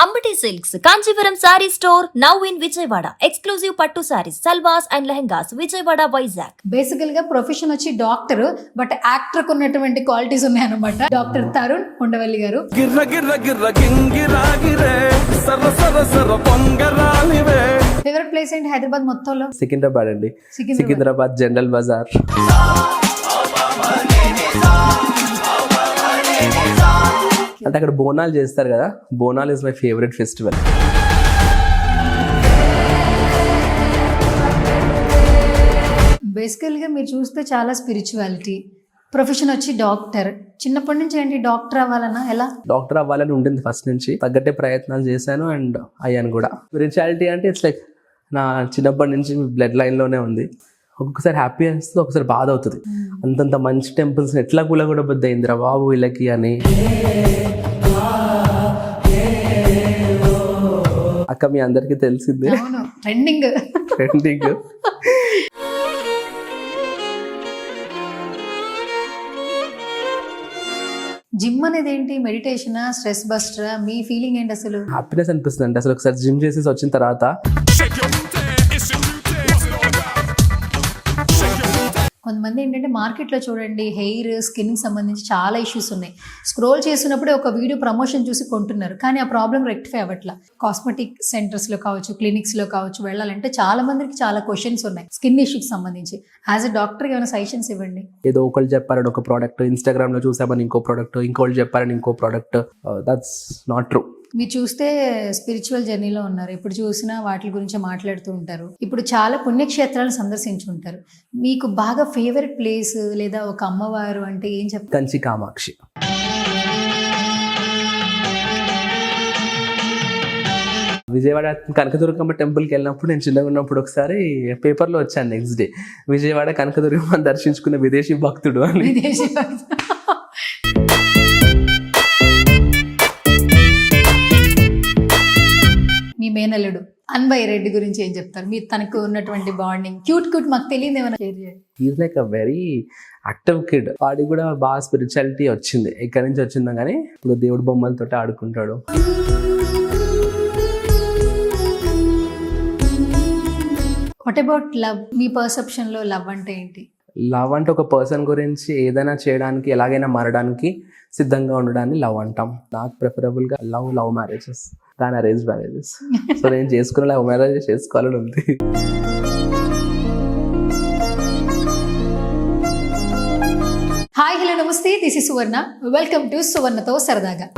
Ambati Silks, Kanchipuram Saree Store, now in Vijayawada. Exclusive Pattu Sarees, Salwas and Lehengas, Vijayawada, Vizag. బేసికల్ గా profession వచ్చి doctor, but actor కు ఉన్నటువంటి qualities ఉన్నాయన్నమాట. Doctor Tarun Undavalli గారు. గిర్ర గిర్ర గిర్ర గింగిరాగిరే సర సర సర పొంగరాలివే. ఫేవరెట్ ప్లేస్ ఏంటి హైదరాబాద్ మొత్తంలో? సికింద్రాబాద్ అండి. సికింద్రాబాద్ జనరల్ బజార్. అంటే అక్కడ బోనాలు చేస్తారు కదా, బోనాల్ ఇస్ మై ఫేవరెట్ ఫెస్టివల్. బేసికల్ గా మీరు చూస్తే చాలా స్పిరిచువాలిటీ. ప్రొఫెషన్ వచ్చి డాక్టర్. చిన్నప్పటి నుంచి ఏంటి డాక్టర్ అవ్వాలన్నా ఎలా? డాక్టర్ అవ్వాలని ఉండింది ఫస్ట్ నుంచి, తగ్గట్టే ప్రయత్నాలు చేశాను అండ్ అయ్యాను కూడా. స్పిరిచువాలిటీ అంటే ఇట్స్ లైక్ నా చిన్నప్పటి నుంచి బ్లడ్ లైన్లోనే ఉంది. ఒక్కొక్కసారి హ్యాపీ అనిపిస్తుంది, ఒక్కొక్కసారి బాధ అవుతుంది. అంతంత మంచి టెంపుల్స్ ఎట్లా కూడా బుద్ధి అయిందిరా బాబు వీళ్ళకి అని. అక్క మీ అందరికీ తెలిసిందే, ట్రెండింగ్. జిమ్ అనేది ఏంటి? మెడిటేషనా, స్ట్రెస్ బస్టరా? మీ ఫీలింగ్ ఏంటి అసలు? హ్యాపీనెస్ అనిపిస్తుంది అంటే అసలు ఒకసారి జిమ్ చేసేసి వచ్చిన తర్వాత. కొంతమంది ఏంటంటే మార్కెట్లో చూడండి హెయిర్ స్కిన్కి సంబంధించి చాలా ఇష్యూస్ ఉన్నాయి. స్క్రోల్ చేసినప్పుడే ఒక వీడియో ప్రమోషన్ చూసి కొంటున్నారు, కానీ ఆ ప్రాబ్లం రెక్టిఫై అవ్వట్లా. కాస్మెటిక్ సెంటర్స్లో కావచ్చు, క్లినిక్స్లో కావచ్చు వెళ్ళాలంటే చాలా మందికి చాలా క్వశ్చన్స్ ఉన్నాయి స్కిన్ ఇష్యూకి సంబంధించి. యాజ్ అ డాక్టర్ ఏమైనా సజెషన్స్ ఇవ్వండి. ఏదో ఒకళ్ళు చెప్పారని ఒక ప్రోడక్ట్, ఇన్స్టాగ్రామ్లో చూసామని ఇంకో ప్రోడక్ట్, ఇంకోళ్ళు చెప్పారని ఇంకో ప్రోడక్ట్. That's not true. మీరు చూస్తే స్పిరిచువల్ జర్నీలో ఉన్నారు, ఇప్పుడు చూసినా వాటి గురించి మాట్లాడుతూ ఉంటారు. ఇప్పుడు చాలా పుణ్యక్షేత్రాలు సందర్శించి ఉంటారు. మీకు బాగా ఫేవరెట్ ప్లేస్ లేదా ఒక అమ్మవారు అంటే ఏం చెప్తారు? కంచి కామాక్షి. విజయవాడ కనకదుర్గమ్మ టెంపుల్కి వెళ్ళినప్పుడు నేను చిన్నగా ఉన్నప్పుడు ఒకసారి పేపర్లో వచ్చాను నెక్స్ట్ డే, విజయవాడ కనకదుర్గమ్మ దర్శించుకున్న విదేశీ భక్తుడు అని. విదేశీ భక్తుడు. మీ మేనల్లుడు అన్వయ్ రెడ్డి గురించి ఏం చెప్తారు? మీరు తనకు ఉన్నటువంటి బాండింగ్ క్యూట్ మాకు తెలియదు, ఏమైనా షేర్ చేయండి. Is like a very active kid. వాడికి కూడా బాగా స్పిరిచువాలిటీ వచ్చింది. ఎక్కడి నుంచి వచ్చిందో కానీ ఇప్పుడు దేవుడి బొమ్మలతో ఆడుకుంటాడు. What about love? మీ పర్సెప్షన్ లో లవ్ అంటే ఏంటి? లవ్ అంటే ఒక పర్సన్ గురించి ఏదైనా చేయడానికి, ఎలాగైనా మారడానికి సిద్ధంగా ఉండడాన్ని లవ్ అంటాం. నాకు ప్రిఫరబుల్గా లవ్ మ్యారేజెస్ దాని అరేంజ్ మ్యారేజెస్. సో నేను చేసుకున్న లవ్ మ్యారేజెస్ చేసుకోవాలని ఉంది. హాయ్, హలో, నమస్తే. This is Suvarna. Welcome to సువర్ణతో సరదాగా.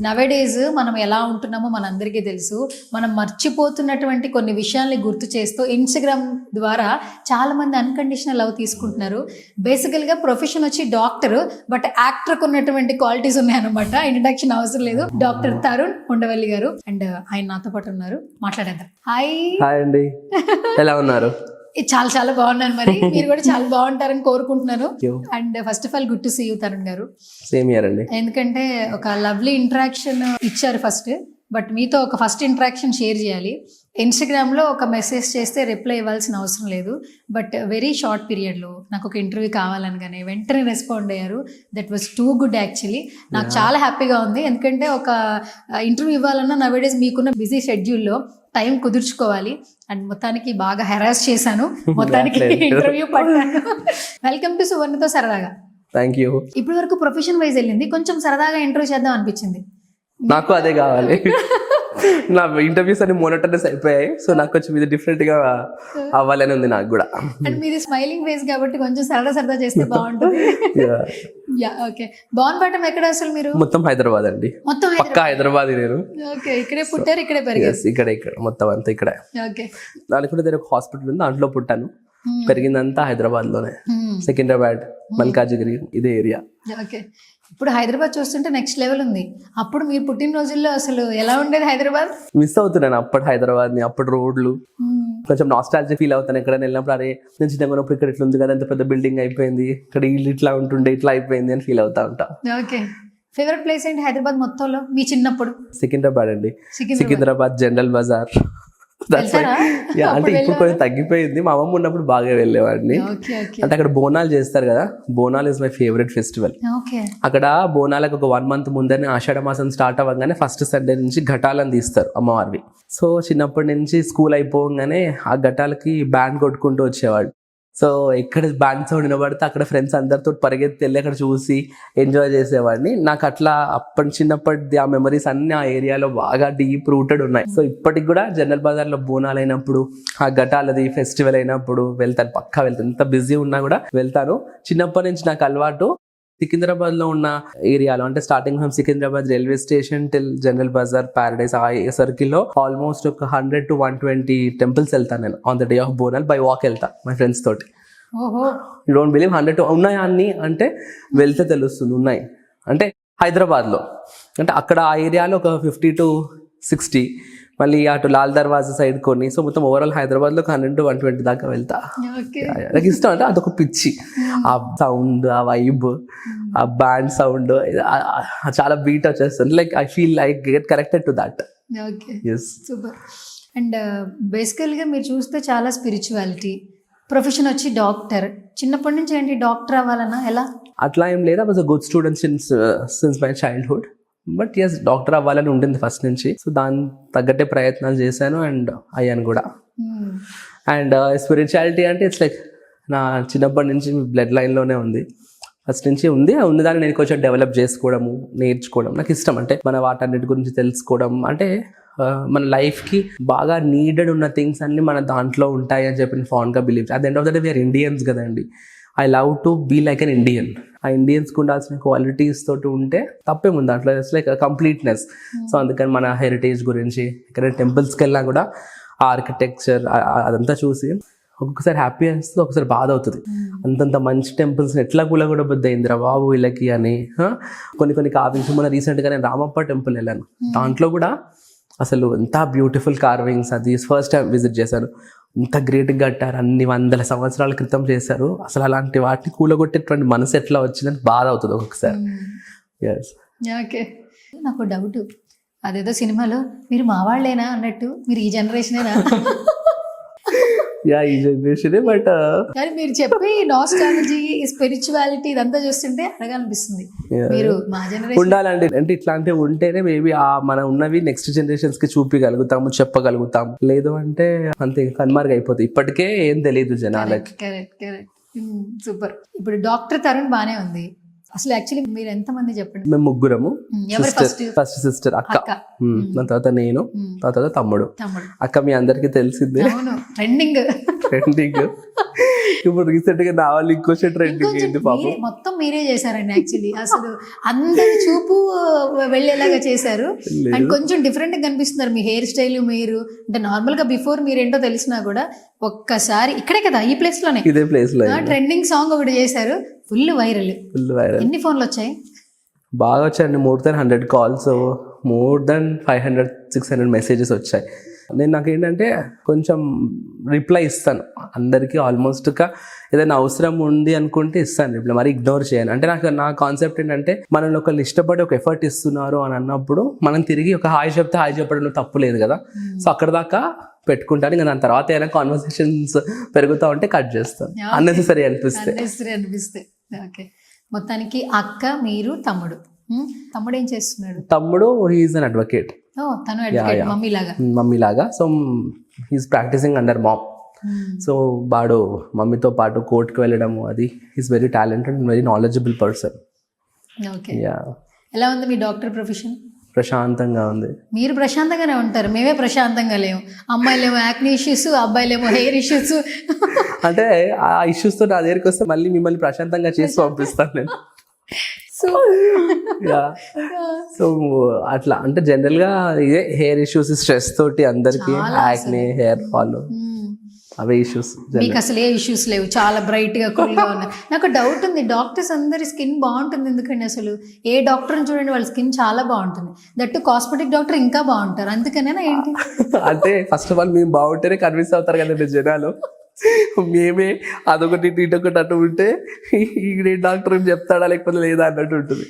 నవేడేస్ మనం ఎలా ఉంటున్నామో మనందరికీ తెలుసు. మనం మర్చిపోతున్నటువంటి కొన్ని విషయాల్ని గుర్తు చేస్తూ ఇన్స్టాగ్రామ్ ద్వారా చాలా మంది అన్కండిషనల్ లవ్ తీసుకుంటున్నారు. బేసికల్గా ప్రొఫెషన్ వచ్చి డాక్టర్, బట్ యాక్టర్కు ఉన్నటువంటి క్వాలిటీస్ ఉన్నాయన్నమాట. ఇంట్రడక్షన్ అవసరం లేదు. డాక్టర్ తరుణ్ ఉండవల్లి గారు అండ్ ఆయన నాతో పాటు ఉన్నారు, మాట్లాడేద్దాం. హాయ్. హాయ్ అండి, ఎలా ఉన్నారు? చాలా చాలా బాగున్నాను. మరి మీరు కూడా చాలా బాగుంటారని కోరుకుంటున్నాను. And first of all good to see you Tarun garu. Same year అండి. ఎందుకంటే ఒక లవ్లీ ఇంటరాక్షన్ ఇచ్చారు ఫస్ట్, బట్ మీతో ఒక ఫస్ట్ ఇంటరాక్షన్ షేర్ చేయాలి. ఇన్స్టాగ్రామ్లో ఒక మెసేజ్ చేస్తే రిప్లై ఇవ్వాల్సిన అవసరం లేదు, బట్ వెరీ షార్ట్ పీరియడ్లో నాకు ఒక ఇంటర్వ్యూ కావాలనగానే వెంటనే రెస్పాండ్ అయ్యారు. That was too good actually. నాకు చాలా హ్యాపీగా ఉంది, ఎందుకంటే ఒక ఇంటర్వ్యూ ఇవ్వాలన్నా నవేడేస్ మీకున్న బిజీ షెడ్యూల్లో టైం కుదుర్చుకోవాలి. అండ్ మొత్తానికి బాగా హెరాస్ చేశాను, మొత్తానికి ఇంటర్వ్యూ పట్టాను. వెల్కమ్ టు సువర్ణతో సరదాగా. Thank you. ఇప్పటి వరకు ప్రొఫెషన్ వైజ్ వెళ్ళింది, కొంచెం సరదాగా ఇంటర్వ్యూ చేద్దాం అనిపించింది. నాకు అదే కావాలి. నా ఇంటర్వ్యూస్ అన్ని మోనోటనస్ అయిపోయాయి, సో నాకు కొంచెం ఇది డిఫరెంట్ గా అవ్వాలని ఉంది నాకు కూడా. అండ్ మీది స్మైలింగ్ ఫేస్ కాబట్టి కొంచెం సరదా చేస్తే బాగుంటుంది. ఓకే. బాగుంపటం ఎక్కడ అసలు మీరు? మొత్తం హైదరాబాద్ అండి. మొత్తం పక్కా హైదరాబాద్ నేను. ఓకే. ఇక్కడే పుట్టారు, ఇక్కడే పెరిగారు? ఇక్కడ మొత్తం అంతా ఇక్కడ. ఓకే. దానికి కూడా ఒక హాస్పిటల్ ఉంది, దాంట్లో పుట్టాను. పెరిగిందంతా హైదరాబాద్ లోనే, సికింద్రాబాద్, మల్కాజిగిరి, ఇదే ఏరియా. ఓకే. ఇప్పుడు హైదరాబాద్ చూస్తుంటే నెక్స్ట్ లెవెల్ ఉంది. అప్పుడు మీరు పుట్టిన రోజుల్లో అసలు ఎలా ఉండేది హైదరాబాద్? మిస్ అవుతున్నాను అప్పటి హైదరాబాద్ ని, అప్పటి రోడ్లు. కొంచెం నాస్టాలజీ ఫీల్ అవుతాను ఎక్కడైనా వెళ్ళినప్పుడు. అరే నేను చిన్నగా ఉన్నప్పుడు ఇక్కడ ఇట్లా ఉంది కదా, ఎంత పెద్ద బిల్డింగ్ అయిపోయింది, ఇక్కడ ఇల్లు ఇట్లా ఉంటుండే, ఇట్లా అయిపోయింది అని ఫీల్ అవుతా ఉంటా. ఓకే. ఫేవరెట్ ప్లేస్ ఏంటి హైదరాబాద్ మొత్తంలో మీ చిన్నప్పుడు? సికింద్రాబాద్ అండి. సికింద్రాబాద్ జనరల్ బజార్. వెళ్తారా? అంటే అప్పుడు ఇప్పుడు కొంచెం తగ్గిపోయింది. మా అమ్మమ్మ ఉన్నప్పుడు బాగా వెళ్ళేవాడిని. ఓకే ఓకే అంటే అక్కడ బోనాలు చేస్తారు కదా, Bonalu is my favourite festival. Okay అక్కడ బోనాలకు ఒక 1 month ముందరనే ఆషాఢ మాసం స్టార్ట్ అవ్వగానే ఫస్ట్ సండే నుంచి ఘటాలను తీస్తారు అమ్మవారివి. సో చిన్నప్పటి నుంచి స్కూల్ అయిపోగానే ఆ ఘటాలకి బ్యాండ్ కొట్టుకుంటూ వచ్చేవాడు. సో ఎక్కడ బ్యాండ్ సౌండ్ వినబడితే అక్కడ ఫ్రెండ్స్ అందరితో పరిగెత్తి వెళ్ళి అక్కడ చూసి ఎంజాయ్ చేసేవాడిని. నాకు అట్లా చిన్నప్పటి ఆ మెమరీస్ అన్ని ఆ ఏరియాలో బాగా డీప్ రూటెడ్ ఉన్నాయి. సో ఇప్పటికి కూడా జనరల్ బజార్లో బోనాలు అయినప్పుడు, ఆ ఘటాలది ఫెస్టివల్ అయినప్పుడు వెళ్తాను, పక్కా వెళ్తాను. ఎంత బిజీ ఉన్నా కూడా వెళ్తాను. చిన్నప్పటి నుంచి నాకు అలవాటు. సికింద్రాబాద్ లో ఉన్న ఏరియాలో, అంటే starting from Secunderabad railway station till General Bazaar, Paradise, ఆ సర్కిల్ లో ఆల్మోస్ట్ ఒక 100 to 120 టెంపుల్స్ వెళ్తాను నేను on the day of Bonal. By walk వెళ్తా మై ఫ్రెండ్స్ తోటి. ఓహో యూ డోంట్ బిలీవ్ 100 to ఉన్నాయా అన్ని అంటే వెళ్తే తెలుస్తుంది. ఉన్నాయి అంటే హైదరాబాద్ లో, అంటే అక్కడ ఆ ఏరియాలో ఒక 50 to 60, మళ్ళీ అటు లాల్ దర్వాజా సైడ్ కొన్ని. సో మొత్తం ఓవరాల్ హైదరాబాద్ లో 100 to 120 దాకా వెళ్తా. ఓకే నాకు ఇష్టం, అంటే అదొక పిచ్చి. ఆ సౌండ్, ఆ వైబ్, ఆ బ్యాండ్ సౌండ్ చాలా బీట్ వచ్చేస్తుంది. Like I feel like get connected to that. Okay yes. Super. And బేసికల్గా మీరు చూస్తే చాలా స్పిరిచువాలిటీ. ప్రొఫెషన్ వచ్చి డాక్టర్. చిన్నప్పటి నుంచి ఏంటి డాక్టర్ అవ్వాలన్నా ఎలా? అట్లా ఏం లేదు. I was a good student since my childhood. But yes, doctor అవ్వాలని ఉండింది ఫస్ట్ నుంచి. సో దాని తగ్గట్టే ప్రయత్నాలు చేశాను అండ్ అయ్యాను కూడా. అండ్ స్పిరిచువాలిటీ అంటే ఇట్స్ లైక్ నా చిన్నప్పటి నుంచి బ్లడ్ లైన్లోనే ఉంది. ఫస్ట్ నుంచి ఉంది దాన్ని నేను కొంచెం డెవలప్ చేసుకోవడము, నేర్చుకోవడం నాకు ఇష్టం. అంటే మన వాటన్నిటి గురించి తెలుసుకోవడం, అంటే మన లైఫ్కి బాగా నీడెడ్ ఉన్న థింగ్స్ అన్ని మన దాంట్లో ఉంటాయి అని చెప్పి ఫాన్గా believe. At the end of the day we are Indians కదండి. I love to be like an Indian. ఆ ఇండియన్స్కి ఉండాల్సిన క్వాలిటీస్ తోటి ఉంటే తప్పేముంది దాంట్లో. It's like completeness. సో అందుకని మన హెరిటేజ్ గురించి ఎక్కడైనా టెంపుల్స్కి వెళ్ళినా కూడా ఆ ఆర్కిటెక్చర్ అదంతా చూసి ఒక్కొక్కసారి హ్యాపీ అనిపిస్తుంది, ఒకసారి బాధ అవుతుంది. అంతంత మంచి టెంపుల్స్ ఎట్లా కూడా బుద్ధ అయిందిరా బాబు వీళ్ళకి అని. కొన్ని కార్వింగ్స్, మన రీసెంట్గా నేను రామప్ప టెంపుల్ వెళ్ళాను. దాంట్లో కూడా అసలు ఎంత బ్యూటిఫుల్ కార్వింగ్స్. అది ఫస్ట్ టైం విజిట్ చేశాను. ఇంత గ్రేట్గా కట్టారు, అన్ని 100 సంవత్సరాల క్రితం చేశారు. అసలు అలాంటి వాటిని కూలగొట్టేటువంటి మనసు ఎట్లా వచ్చిందని బాధ అవుతుంది ఒక్కొక్కసారి. ఎస్. ఓకే. నాకు డౌట్, అదేదో సినిమాలో మీరు మా వాళ్ళేనా అన్నట్టు మీరు ఈ జనరేషనేనా? యా, ఈ జనరేషనే. బట్ కానీ మీరు చెప్పి నాస్టాలజీ, స్పిరిచువాలిటీ ఇదంతా చూస్తుంటే అడగాలనిపిస్తుంది. మీరు మా జనరేషన్ ఉండాలండి. అంటే ఇట్లాంటివి ఉంటేనే మేబీ మనం ఉన్నవి నెక్స్ట్ జనరేషన్స్ కి చూపించగలుగుతాము, చెప్పగలుగుతాము. లేదు అంటే అంతే కన్మార్గ్ అయిపోతుంది. ఇప్పటికే ఏం తెలియదు జనాలకి. Correct correct. సూపర్. ఇప్పుడు డాక్టర్ తరుణ్ బానే ఉంది. అసలు యాక్చువల్లీ మీరు ఎంతమంది చెప్పండి? మేము ముగ్గురము. ఎవరు ఫస్ట్ సిస్టర్ అక్క, దాని తర్వాత నేను, దాని తర్వాత తమ్ముడు. అక్క మీ అందరికి తెలిసిందే, అవును, ట్రెండింగ్. ఇప్పుడు రీసెంట్ గా నా వాళ్ళు ఇంకొంచెం ట్రెండింగ్ ఏంటి పాపం. మొత్తం మీరే చేశారండి యాక్చువల్లీ. అసలు అందరి చూపు వెళ్ళేలాగా చేశారు. అండ్ కొంచెం డిఫరెంట్ గా కనిపిస్తున్నారు మీ హెయిర్ స్టైల్. మీరు అంటే నార్మల్ గా బిఫోర్ మీరేంటో తెలిసినా కూడా ఒక్కసారి ఇక్కడే కదా, ఈ ప్లేస్ లోనే, ఇదే ప్లేస్ లో ట్రెండింగ్ సాంగ్ ఒకటి చేశారు. Full viral. ఎన్ని ఫోన్లు వచ్చాయి? బాగా వచ్చాయండి. More than 100 calls, more than 500-600 messages వచ్చాయి. నేను నాకేంటంటే కొంచెం రిప్లై ఇస్తాను అందరికీ. ఆల్మోస్ట్గా ఏదైనా అవసరం ఉంది అనుకుంటే ఇస్తాను రిప్లై, మరి ఇగ్నోర్ చేయను. అంటే నా కాన్సెప్ట్ ఏంటంటే మనల్ని ఒకళ్ళు ఇష్టపడి ఒక ఎఫర్ట్ ఇస్తున్నారు అని అన్నప్పుడు మనం తిరిగి ఒక హాయ్ చెప్తే హాయ్ చెప్పడంలో తప్పు లేదు కదా. సో అక్కడ దాకా పెట్టుకుంటాను. ఇంకా దాని తర్వాత ఏదైనా కాన్వర్సేషన్స్ పెరుగుతూ ఉంటే కట్ చేస్తాను, అన్నెసెసరీ అనిపిస్తే. ఓకే. మొత్తానికి అక్క, మీరు, తమ్ముడు. తమ్ముడు ఏం చేస్తున్నాడు? తమ్ముడు హీఈస్ అన్ అడ్వకేట్. తను అడ్వకేట్, మమ్మీ లాగా. So he's practising under mom. So వాడు మమ్మీతో పాటు కోర్టుకు వెళ్ళడము, అది he's very talented and very knowledgeable person. Okay. ఎలా ఉంది మీ డాక్టర్ ప్రొఫెషన్? ప్రశాంతంగా ఉంది. మీరు ప్రశాంతంగానే ఉంటారు, మేమే ప్రశాంతంగా లేము. అమ్మాయిలేమో యాక్ని ఇష్యూస్, అబ్బాయిలేమో హెయిర్ ఇష్యూస్. అంటే ఆ ఇష్యూస్తో నా దగ్గరికి వస్తే మళ్ళీ మిమ్మల్ని ప్రశాంతంగా చేసి పంపిస్తాను నేను. సో అట్లా అంటే జనరల్ గా ఇదే హెయిర్ ఇష్యూస్, స్ట్రెస్ తోటి అందరికి యాక్ని, హెయిర్ ఫాల్, అవే ఇష్యూస్. మీకు అసలు ఏ ఇష్యూస్ లేవు, చాలా బ్రైట్ గా కూల్ గా ఉన్నారు. నాకు డౌట్ ఉంది, డాక్టర్స్ అందరి స్కిన్ బాగుంటుంది ఎందుకండి? అసలు ఏ డాక్టర్ని చూడండి వాళ్ళ స్కిన్ చాలా బాగుంటుంది. దట్టు కాస్మెటిక్ డాక్టర్ ఇంకా బాగుంటారు, అందుకనేనా ఏంటి? అంటే ఫస్ట్ ఆఫ్ ఆల్ మేము బాగుంటేనే కన్విన్స్ అవుతారు కదండి జనాలు. మేమే అదొకటి ఇటొకటి అటు ఉంటే ఈ డాక్టర్ చెప్తాడా లేకపోతే లేదా అన్నట్టు ఉంటుంది.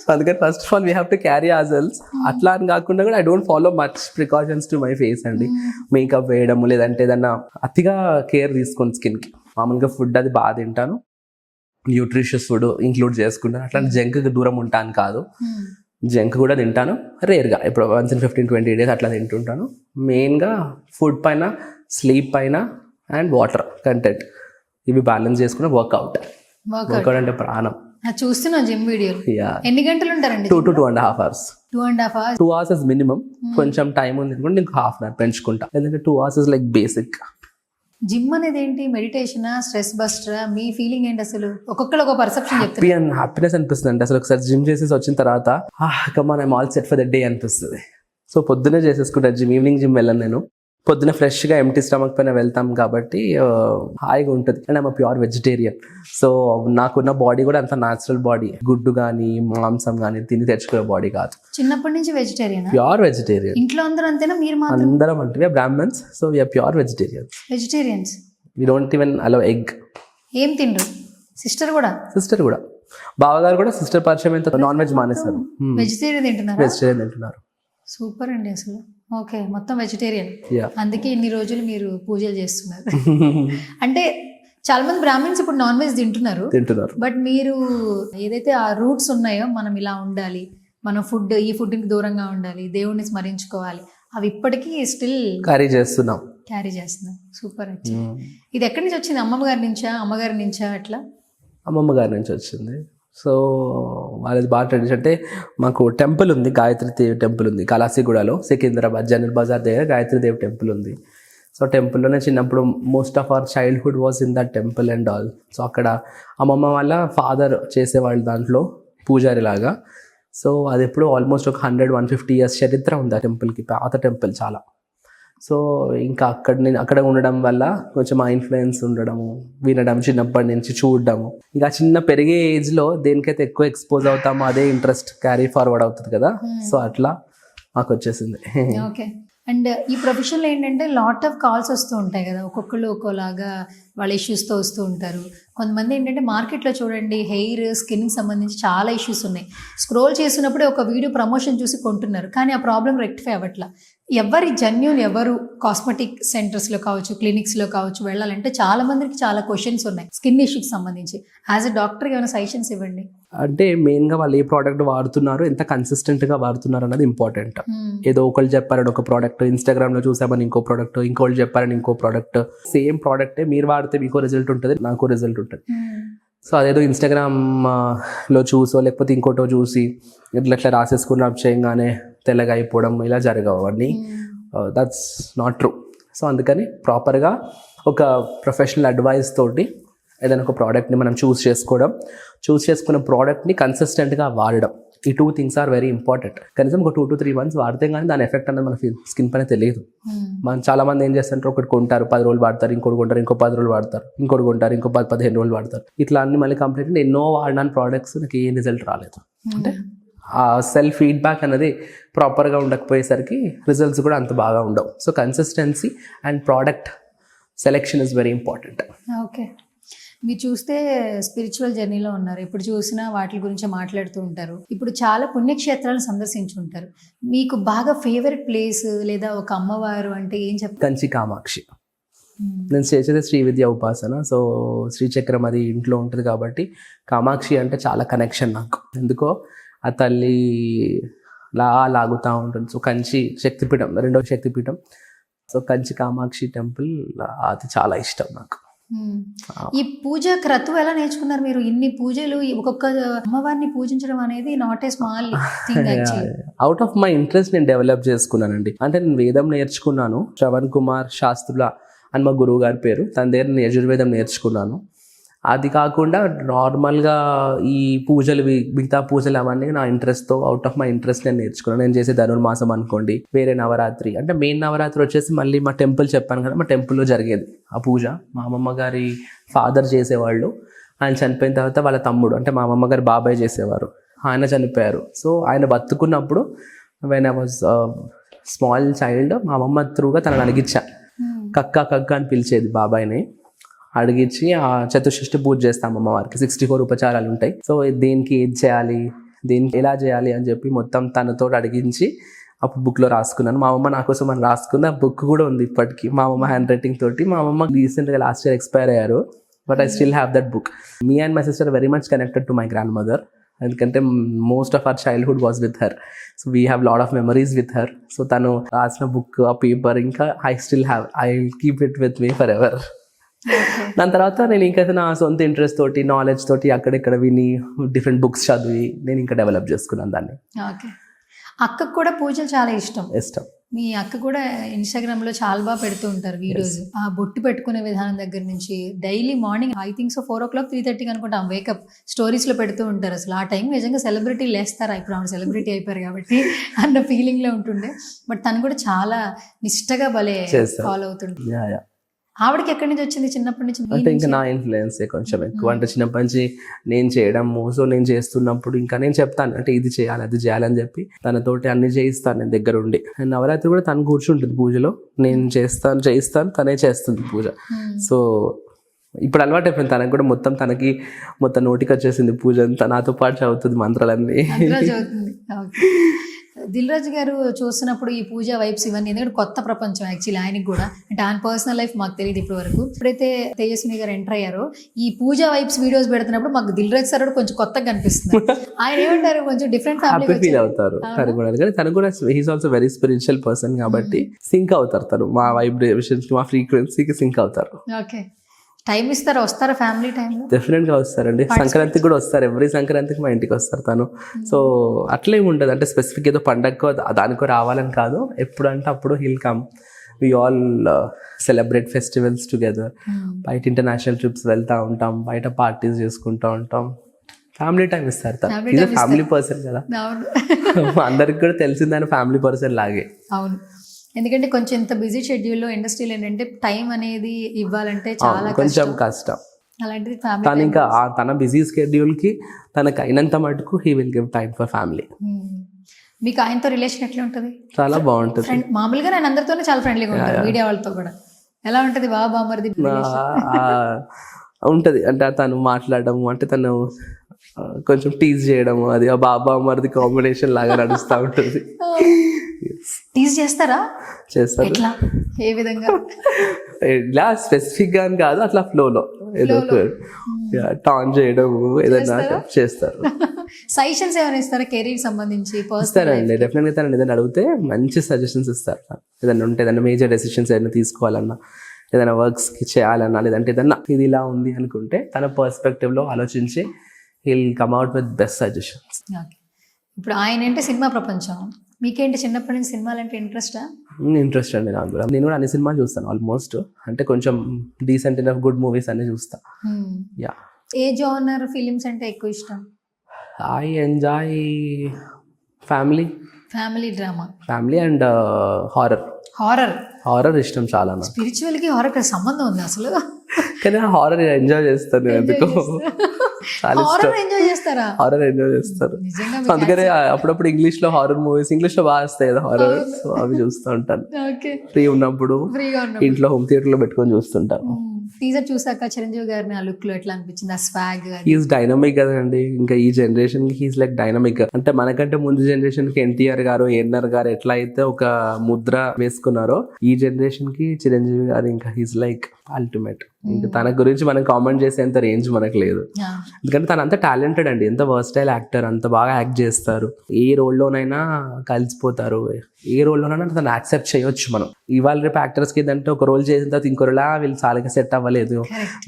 సో అందుకని first of all we have to carry hour cells. అట్లా అని కాకుండా కూడా I don't follow much precautions to my face అండి. మేకప్ వేయడం లేదంటే ఏదన్నా అతిగా కేర్ తీసుకొని స్కిన్కి. మామూలుగా ఫుడ్ అది బాగా తింటాను, న్యూట్రిషియస్ ఫుడ్ ఇంక్లూడ్ చేసుకుంటాను. అట్లాంటి జంక్కి దూరం ఉంటాను కాదు, జంక్ కూడా తింటాను రేర్గా, ఇప్పుడు వన్స్ ఇన్ 15-20 days అట్లా తింటుంటాను. మెయిన్గా ఫుడ్ పైన, స్లీప్ పైన అండ్ వాటర్ కంటెంట్ ఇవి బ్యాలెన్స్ చేసుకుని వర్కౌట్ అంటే ప్రాణం. చూస్తున్నా జిమ్ వీడియోలు. Yeah. ఎన్ని గంటలు ఉంటారండి? 2 to 2.5 hours. 2.5 hours. 2 hours is minimum. కొంచెం టైం ఉంది అనుకోండి ఇంకో హాఫ్ అన్ అవర్ పెంచుకుంటా. ఎందుకంటే 2 hours is like basic. Gym అనేది ఏంటి? మెడిటేషనా, స్ట్రెస్ బస్టరా? మీ ఫీలింగ్ ఏంటి అసలు? ఒక్కొక్కరు ఒక పర్సెప్షన్ చెప్తారు. హ్యాపీనెస్ అనిపిస్తుంది అంటే అసలు ఒకసారి జిమ్ చేసేసి వచ్చిన తర్వాత come on I'm all set for the day అనిపిస్తుంది. సో పొద్దునే చేసేసుకుంటా జిమ్. ఈవినింగ్ జిమ్ వెళ్ళను నేను. పొద్దున ఫ్రెష్గా ఎంటీ స్టమక్ పైన వెళ్తాం కాబట్టి హాయిగా ఉంటుంది. And I'm pure vegetarian. So నాకున్న బాడీ కూడా అంత న్యాచురల్ బాడీ, గుడ్డు కానీ మాంసం కానీ తిని తెచ్చుకునే బాడీ కాదు. చిన్నప్పటి నుంచి వెజిటేరియన్? Pure vegetarian. ఇంట్లో అందరూ అంతేనా? మీరు మాత్రం? అందరం అంటే we are Brahmins, so we are pure vegetarians. Vegetarians. We don't even allow egg. ఏం తినరు? సిస్టర్ కూడా? సిస్టర్ కూడా. బావగారు కూడా సిస్టర్ పరిచయం ఎంత నాన్ వెజ్ మానేస్తారు. వెజిటేరియన్ తింటున్నారు? వెజిటేరియన్ తింటున్నారు. సూపర్ అండి అసలు. ఓకే, మొత్తం వెజిటేరియన్. Yeah. అందుకే ఇన్ని రోజులు మీరు పూజలు చేస్తున్నారు. అంటే చాలా మంది బ్రాహ్మణ్స్ ఇప్పుడు నాన్ వెజ్ తింటున్నారు. బట్ మీరు ఏదైతే ఆ రూట్స్ ఉన్నాయో, మనం ఇలా ఉండాలి, మనం ఫుడ్ ఈ ఫుడ్కి దూరంగా ఉండాలి, దేవుణ్ణి స్మరించుకోవాలి, అవి ఇప్పటికీ స్టిల్ క్యారీ చేస్తున్నాం. సూపర్. ఇది ఎక్కడి నుంచి వచ్చింది? అమ్మగారి నుంచా అట్లా? అమ్మమ్మ గారి నుంచి వచ్చింది. సో వాళ్ళది బాగా ట్రెడిషన్. అంటే మాకు టెంపుల్ ఉంది, గాయత్రి దేవి టెంపుల్ ఉంది కలాసిగూడలో, సికింద్రాబాద్ జనరల్ బజార్ దగ్గర గాయత్రి దేవి టెంపుల్ ఉంది. సో టెంపుల్లోనే చిన్నప్పుడు most of our childhood was in that temple and all. So అక్కడ అమ్మమ్మ వాళ్ళ ఫాదర్ చేసేవాళ్ళు దాంట్లో పూజారి లాగా. సో అది ఎప్పుడు ఆల్మోస్ట్ ఒక 100-150 years చరిత్ర ఉంది ఆ టెంపుల్కి, పాత టెంపుల్ చాలా. సో ఇంకా అక్కడ ఉండడం వల్ల కొంచెం ఆ ఇన్ఫ్లుయెన్స్ ఉండడము, వినడం, చిన్నప్పటి నుంచి చూడడము. ఇంకా చిన్న పెరిగే ఏజ్లో దేనికైతే ఎక్కువ ఎక్స్పోజ్ అవుతామో అదే ఇంట్రెస్ట్ క్యారీ ఫార్వర్డ్ అవుతుంది కదా. సో అట్లా మాకు వచ్చేసింది. ఓకే. అండ్ ఈ ప్రొఫెషన్లో ఏంటంటే లాట్ ఆఫ్ కాల్స్ వస్తూ ఉంటాయి కదా, ఒక్కొక్కరు ఒక్కోలాగా వాళ్ళ ఇష్యూస్తో వస్తూ ఉంటారు. కొంతమంది ఏంటంటే మార్కెట్లో చూడండి హెయిర్, స్కిన్కి సంబంధించి చాలా ఇష్యూస్ ఉన్నాయి. స్క్రోల్ చేసినప్పుడే ఒక వీడియో ప్రమోషన్ చూసి కొంటున్నారు, కానీ ఆ ప్రాబ్లం రెక్టిఫై అవ్వట్లా. ఎవరు కాస్మెటిక్ సెంటర్స్లో కావచ్చు, క్లినిక్స్లో కావచ్చు వెళ్ళాలంటే చాలా మందికి చాలా క్వశ్చన్స్ ఉన్నాయి స్కిన్ ఇష్యూకి సంబంధించి. యాజ్ ఎ డాక్టర్ ఏమైనా సజెషన్స్ ఇవ్వండి. అంటే మెయిన్గా వాళ్ళు ఏ ప్రోడక్ట్ వాడుతున్నారు, ఎంత కన్సిస్టెంట్గా వాడుతున్నారు అన్నది ఇంపార్టెంట్. ఏదో ఒకళ్ళు చెప్పారని ఒక ప్రోడక్ట్, ఇన్స్టాగ్రామ్లో చూసామని ఇంకో ప్రోడక్ట్, ఇంకోళ్ళు చెప్పారని ఇంకో ప్రోడక్ట్, సేమ్ ప్రోడక్టే మీరు వాడితే మీకో రిజల్ట్ ఉంటుంది, నాకు రిజల్ట్ ఉంటుంది. సో అదేదో ఇన్స్టాగ్రామ్లో చూసో లేకపోతే ఇంకోటో చూసి ఇట్లా రాసేసుకుని రబ్ చేయగానే తెల్లగా అయిపోవడం ఇలా జరగవు అవన్నీ. That's not true. సో అందుకని ప్రాపర్గా ఒక ప్రొఫెషనల్ అడ్వైస్ తోటి ఏదైనా ఒక ప్రోడక్ట్ని మనం చూస్ చేసుకున్న ప్రోడక్ట్ని కన్సిస్టెంట్గా వాడడం, ఈ 2 things ఆర్ వెరీ ఇంపార్టెంట్. కనీసం ఒక 2 to 3 months వాడితే కానీ దాని ఎఫెక్ట్ అనేది మన స్కిన్ పైన తెలియదు. మనం చాలా మంది ఏం చేస్తుంటారు, ఒకటి కొంటారు 10 రోజులు వాడతారు, ఇంకోటి కొంటారు ఇంకో 10 రోజులు వాడతారు, ఇంకోటి కొంటారు ఇంకో 10-15 రోజులు వాడతారు. ఇట్లా అన్ని మళ్ళీ కంప్లీట్ ఎన్నో వాడిన ప్రోడక్ట్స్ నాకు ఏ రిజల్ట్ రాలేదు. అంటే ఆ సెల్ఫ్ ఫీడ్బ్యాక్ అనేది ప్రాపర్గా ఉండకపోయేసరికి రిజల్ట్స్ కూడా అంత బాగా ఉండవు. So consistency and product selection is very important. Okay. మీరు చూస్తే స్పిరిచువల్ జర్నీలో ఉన్నారు, ఇప్పుడు చూసినా వాటి గురించి మాట్లాడుతూ ఉంటారు. ఇప్పుడు చాలా పుణ్యక్షేత్రాలను సందర్శించుంటారు. మీకు బాగా ఫేవరెట్ ప్లేస్ లేదా ఒక అమ్మవారు అంటే ఏం చెప్తారు? కంచి కామాక్షి. నేను చేసేది శ్రీ విద్యా ఉపాసన. సో శ్రీచక్రం అది ఇంట్లో ఉంటుంది కాబట్టి కామాక్షి అంటే చాలా కనెక్షన్ నాకు. ఎందుకో ఆ తల్లి లాగుతూ ఉంటుంది. సో కంచి శక్తిపీఠం, 2వ శక్తిపీఠం. సో కంచి కామాక్షి టెంపుల్ అది చాలా ఇష్టం నాకు. ఈ పూజ క్రతువు ఎలా నేర్చుకున్నారు మీరు? ఇన్ని పూజలు, ఒక్కొక్క అమ్మవారిని పూజించడం అనేది not a small thing actually. Out of my interest నేను డెవలప్ చేసుకున్నానండి. అంటే నేను వేదం నేర్చుకున్నాను, శ్రవణ్ కుమార్ శాస్త్రుల అని మా గురువు గారి పేరు, తన దగ్గర నేను యజుర్వేదం నేర్చుకున్నాను. అది కాకుండా నార్మల్గా ఈ పూజలు, మిగతా పూజలు అవన్నీ నా ఇంట్రెస్ట్తో, అవుట్ ఆఫ్ మై ఇంట్రెస్ట్ నేను నేర్చుకున్నాను. నేను చేసే ధనుర్మాసం అనుకోండి, వేరే నవరాత్రి, అంటే మెయిన్ నవరాత్రి వచ్చేసి మళ్ళీ మా టెంపుల్ చెప్పాను కదా, మా టెంపుల్లో జరిగేది ఆ పూజ. మా అమ్మమ్మ గారి ఫాదర్ చేసేవాళ్ళు, ఆయన చనిపోయిన తర్వాత వాళ్ళ తమ్ముడు అంటే మా అమ్మమ్మ గారి బాబాయ్ చేసేవారు, ఆయన చనిపోయారు. సో ఆయన బతుకున్నప్పుడు when I was small child మా అమ్మమ్మ త్రూగా తనని అడిగించా, కక్క కక్క అని పిలిచేది బాబాయ్ని. అడిగించి ఆ చతుషష్ఠి పూజ చేస్తాం అమ్మవారికి. 64 ఉపచారాలు ఉంటాయి. సో దేనికి ఏది చేయాలి, దేనికి ఎలా చేయాలి అని చెప్పి మొత్తం తనతో అడిగించి అప్పుడు బుక్లో రాసుకున్నాను. మా అమ్మ నా కోసం అని రాసుకుంది. ఆ బుక్ కూడా ఉంది ఇప్పటికీ మా అమ్మ హ్యాండ్ రైటింగ్ తోటి. మా అమ్మ రీసెంట్గా లాస్ట్ ఇయర్ ఎక్స్పైర్ అయ్యారు, but I still have that book. Me and my sister very much connected to my grandmother, ఎందుకంటే most of our childhood was with her. So we have lot of memories with her. So తను రాసిన book, ఆ paper ఇంకా I still have, I will keep it with me forever. దాని తర్వాత నేను ఇంకా నా సొంత ఇంట్రెస్ట్ తోటి, నాలెడ్జ్ తోటి అక్కడిక్కడ విని డిఫరెంట్ బుక్స్ చదివి నేను ఇంకా డెవలప్ చేసుకున్నాను దాన్ని. ఓకే. అక్కకు కూడా పూజలు చాలా ఇష్టం. మీ అక్క కూడా ఇన్స్టాగ్రామ్ లో చాలా బాగా పెడుతూ ఉంటారు వీడియోస్. ఆ బొట్టు పెట్టుకునే విధానం దగ్గర నుంచి daily morning I think so 4 o'clock 3:30 అనుకుంటా వేకప్ స్టోరీస్ లో పెడుతూ ఉంటారు. అసలు ఆ టైం నిజంగా సెలబ్రిటీ లేస్తారా, ఇప్పుడు ఆవిడ సెలబ్రిటీ అయిపోయారు కాబట్టి అన్న ఫీలింగ్ లో ఉంటుండే. బట్ తను కూడా చాలా నిష్టగా భలే ఫాలో అవుతుంటుంది. ఆవిడకి ఎక్కడి నుంచి వచ్చింది చిన్నప్పటి నుంచి? అంటే ఇంకా నా ఇన్ఫ్లుయెన్సే కొంచెం ఎక్కువ. అంటే చిన్నప్పటి నుంచి నేను చేయడము, సో నేను చేస్తున్నప్పుడు ఇంకా నేను చెప్తాను అంటే ఇది చేయాలి అది చేయాలని చెప్పి తనతోటి అన్ని చేయిస్తాను నేను దగ్గర ఉండి. నవరాత్రి కూడా తను కూర్చుంటుంది పూజలో, నేను చేయిస్తాను తనే చేస్తుంది పూజ. సో ఇప్పుడు అలవాటు అయిపోయింది తనకు కూడా, తనకి మొత్తం నోటికి వచ్చేసింది పూజ అంతా, నాతో పాటు చదువుతుంది మంత్రాలన్నీ. దిల్ రాజు గారు చూస్తున్నప్పుడు ఈ పూజ వైబ్స్ ఇవన్నీ, ఎందుకంటే కొత్త ప్రపంచం యాక్చువల్లీ ఆయనకి కూడా, అంటే ఆయన పర్సనల్ లైఫ్ మాకు తెలియదు ఇప్పటి వరకు. ఎప్పుడైతే తేజస్విని గారు ఎంటర్ అయ్యారో ఈ పూజ వైబ్స్ వీడియోస్ పెడుతున్నప్పుడు మాకు దిల్ రాజు సార్ కొంచెం కొత్తగా కనిపిస్తుంది. ఆయన ఏమంటారు, కొంచెం డిఫరెంట్ ఫ్యామిలీ ఫీల్ అవుతారు తను కూడా. కానీ తను కూడా he's also very spiritual person కాబట్టి సింక్ అవుతారు. తను మా వైబ్రేషన్స్, మా ఫ్రీక్వెన్సీకి సింక్ అవుతారు. ఓకే. టైం ఇస్తారా, వస్తారా ఫ్యామిలీ టైంలో? డెఫినెట్ గా వస్తారండి. సంక్రాంతికి కూడా వస్తారు, ఎవ్రీ సంక్రాంతికి మా ఇంటికి వస్తారు తను. సో అట్లే ఉండదు, అంటే స్పెసిఫిక్ ఏదో పండగకో దానికో రావాలని కాదు, ఎప్పుడు అంటే అప్పుడు he'll come. We all celebrate festivals together. బయట ఇంటర్నేషనల్ ట్రిప్స్ వెళ్తూ ఉంటాం, బయట పార్టీస్ చేసుకుంటూ ఉంటాం. ఫ్యామిలీ టైం ఇస్తారు తను. ఇది ఫ్యామిలీ పర్సన్ కదా, అందరికి కూడా తెలిసిందని ఫ్యామిలీ పర్సన్ లాగే. అవును, ఎందుకంటే కొంచెం ఇంత బిజీ షెడ్యూల్లో ఇండస్ట్రీలో ఏంటంటే టైం అనేది ఇవ్వాలంటే చాలా కొంచెం కష్టం. అలాంటిది తను ఇంకా తన బిజీ స్కెడ్యూల్ కి తనకు అయినంత మటుకు he will give time for family. మీకు ఆయనతో రిలేషన్ ఎట్లా ఉంటుంది? చాలా బాగుంటుంది. మామూలుగా నేను అందరితోనే చాలా ఫ్రెండ్లీగా ఉంటాను, మీడియా వాళ్ళతో కూడా. ఎలా ఉంటుంది బాబా మరిది ఉంటుంది? అంటే తను మాట్లాడము, అంటే తను కొంచెం టీజ్ చేయడము, అది ఆ బాబా మరిది కాంబినేషన్ లాగా నడుస్తూ ఉంటుంది. టీజ్ చేస్తారా? చేస్తారు. ఎట్లా, ఏ విధంగా? ఇలా స్పెసిఫిక్ గా కాదు, అట్లా ఫ్లోలో ఏదో టాన్ చేయడం ఏదైనా చేస్తారు. సజెషన్స్ ఏమైనా ఇస్తారా కెరీర్ సంబంధించి? ఇస్తారండి, డెఫినెట్ గా. తనని ఏదైనా అడిగితే మంచి సజెషన్స్ ఇస్తారు. ఏదైనా ఉంటే, ఏదైనా మేజర్ డెసిషన్స్ ఏదైనా తీసుకోవాలన్నా, ఏదైనా వర్క్స్ కి చేయాలన్నా, లేదంటే ఏదన్నా ఇది ఇలా ఉంది అనుకుంటే తన పర్స్పెక్టివ్ లో ఆలోచించి he'll come out with best suggestions. ఇప్పుడు ఆయన అంటే సినిమా ప్రపంచం, మీకేంటి చిన్నప్పటి నుంచి సినిమాలు అంటే ఇంట్రెస్టా? ఇంట్రెస్ట్ అండి నాకు కూడా. నేను కూడా అన్ని సినిమాలు చూస్తాను ఆల్మోస్ట్, అంటే కొంచెం డీసెంట్ ఇనఫ్ గుడ్ మూవీస్ అన్ని చూస్తా. యా. ఏ జోనర్ ఫిలిమ్స్ అంటే ఎక్కువ ఇష్టం? I enjoy family drama, family and horror ఇష్టం చాలా. స్పిరిచువల్ కి హారర్ సంబంధం ఉంది అసలు? కానీ హారర్ ఎంజాయ్ చేస్తాను, ఎందుకు చాలా ఇష్టం. హారర్ ఎంజాయ్ చేస్తారు, అందుకనే అప్పుడప్పుడు ఇంగ్లీష్ లో హారర్ మూవీస్ ఇంగ్లీష్ లో బాగా వస్తాయి కదా హారర్, సో అవి చూస్తూ ఉంటాను. ఫ్రీ ఉన్నప్పుడు ఇంట్లో హోమ్ థియేటర్ లో పెట్టుకొని చూస్తుంటాను. టీజర్ చూసాక చిరంజీవి గారిని ఆ లుక్ లో ఎట్లా అనిపించింది? ఆ స్వాగ్ హీస్ డైనమిక్ కదండి. ఇంకా ఈ జనరేషన్ కి హీస్ లైక్ డైనమిక్. అంటే మనకంటే ముందు జనరేషన్ కి ఎన్టీఆర్ గారు, ఏఎన్ఆర్ గారు ఎట్లా అయితే ఒక ముద్ర వేసుకున్నారో, ఈ జనరేషన్ కి చిరంజీవి గారు ఇంకా హీస్ లైక్ అల్టిమేట్. ఇంకా తన గురించి మనం కామెంట్ చేసేంత రేంజ్ మనకు లేదు, ఎందుకంటే తన అంత టాలెంటెడ్ అండి. ఎంత వర్స్టైల్ యాక్టర్, అంత బాగా యాక్ట్ చేస్తారు. ఏ రోల్లోనైనా కలిసిపోతారు, ఏ రోల్లోనైనా తను యాక్సెప్ట్ చేయొచ్చు. మనం ఇవాళ రేపు యాక్టర్స్ కి ఏంటంటే ఒక రోల్ చేసిన తర్వాత ఇంకోలా వీళ్ళు చాలా సెట్ అవ్వలేదు,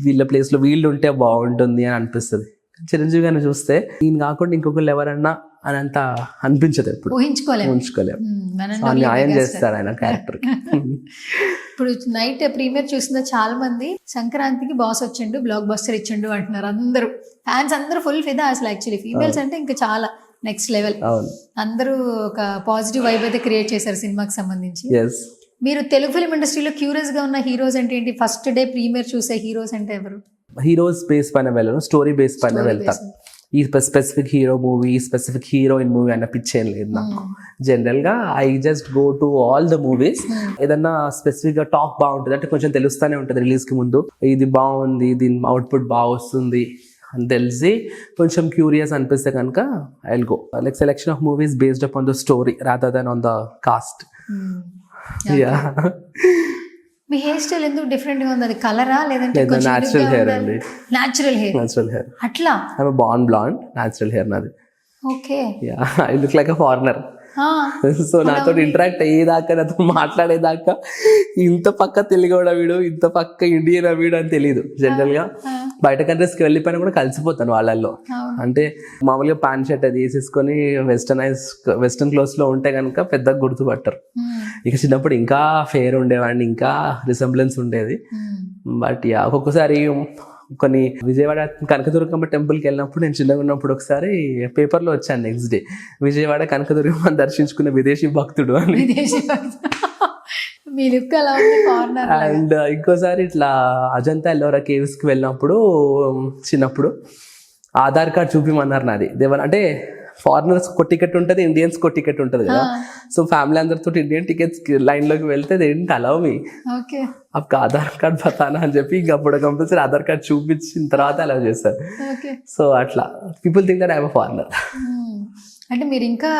వీళ్ళ ప్లేస్ లో వీళ్ళు ఉంటే బాగుంటుంది అని అనిపిస్తుంది. చిరంజీవి గారిని చూస్తే ఈయన కాకుండా ఇంకొకళ్ళు ఎవరన్నా అని అంత అనిపించదు, ఎప్పుడు ఊహించుకోలేము. న్యాయం చేస్తారు ఆయన క్యారెక్టర్. ఇప్పుడు నైట్ ప్రీమియర్ చూసిన చాలా మంది సంక్రాంతికి బాస్ వచ్చిండు, బ్లాక్ బస్టర్ ఇచ్చిండు అంటున్నారు అందరూ. ఫ్యాన్స్ అందరూ ఫుల్ ఫిదా అసలు. యాక్చువల్లీ ఫీమేల్స్ అంటే ఇంకా చాలా నెక్స్ట్ లెవెల్. అందరూ ఒక పాజిటివ్ వైబ్ అయితే క్రియేట్ చేశారు సినిమాకి సంబంధించి. మీరు తెలుగు ఫిల్మ్ ఇండస్ట్రీలో క్యూరియస్ గా ఉన్న హీరోస్ అంటే ఏంటి? ఫస్ట్ డే ప్రీమియర్ చూసే హీరోస్ అంటే ఎవరు? హీరోస్ బేస్ పైన వెళ్ళను, స్టోరీ బేస్ పైన వెళ్తాను. ఈ specific hero movie, specific heroine movie అన్న పిచ్చేం లేదు నాకు. జనరల్గా I just go to all the movies. ఏదన్నా స్పెసిఫిక్గా టాక్ బాగుంటుంది అంటే కొంచెం తెలుస్తూనే ఉంటుంది రిలీజ్కి ముందు, ఇది బాగుంది, దీని అవుట్పుట్ బాగా వస్తుంది అని తెలిసి కొంచెం క్యూరియస్ అనిపిస్తే కనుక I will go. Like selection of movies based upon the story rather then on the cast. Yeah. మీ హెయిర్ స్టైల్ ఎందుకు డిఫరెంట్ గా ఉంది? అది కలరా లేదంటే న్యాచురల్ హెయిర్ అండి. న్యాచురల్ హెయిర్ అట్లా? I'm born blonde, natural hair నాది. Okay. Yeah, I look like a foreigner. So నాతో ఇంటరాక్ట్ అయ్యేదాకా, నాతో మాట్లాడేదాకా ఇంత పక్క తెలుగుడా వీడు, ఇంత పక్క ఇండియన్ వీడు అని తెలియదు. జనరల్ గా బయట కంట్రీస్కి వెళ్ళిపోయినా కూడా కలిసిపోతాను వాళ్ళల్లో. అంటే మామూలుగా ప్యాంట్ షర్ట్ అది వేసేసుకొని వెస్టర్న్ క్లోత్స్ లో ఉంటే కనుక పెద్దగా గుర్తుపట్టరు. ఇక చిన్నప్పుడు ఇంకా ఫేర్ ఉండేవాడిని, ఇంకా రిసెంబ్లెన్స్ ఉండేది. బట్ యా, ఒక్కొక్కసారి కొన్ని విజయవాడ కనకదుర్గమ్మ టెంపుల్కి వెళ్ళినప్పుడు, నేను చిన్నగా ఉన్నప్పుడు ఒకసారి పేపర్లో వచ్చాను నెక్స్ట్ డే, విజయవాడ కనకదుర్గమ్మ దర్శించుకున్న విదేశీ భక్తుడు అని. అండ్ ఇంకోసారి ఇట్లా అజంతా ఎల్లోరా కేవ్స్కి వెళ్ళినప్పుడు చిన్నప్పుడు ఆధార్ కార్డ్ చూపిమన్నారు నాది. అంటే ఫారినర్స్ కో టికెట్ ఉంటుంది, ఇండియన్స్ కో టికెట్ ఉంటుంది కదా. సో ఫ్యామిలీ అందరితో ఇండియన్ టికెట్స్ లైన్లోకి వెళ్తే ఏంటి అలవ్ మీ అప్పుడు ఆధార్ కార్డ్ బతానా అని చెప్పి ఇంకా అప్పుడు కంపల్సరీ ఆధార్ కార్డ్ చూపించిన తర్వాత అలవ్ చేస్తారు. సో అట్లా people think that I'm a foreigner. అంటే మీరు ఇంకా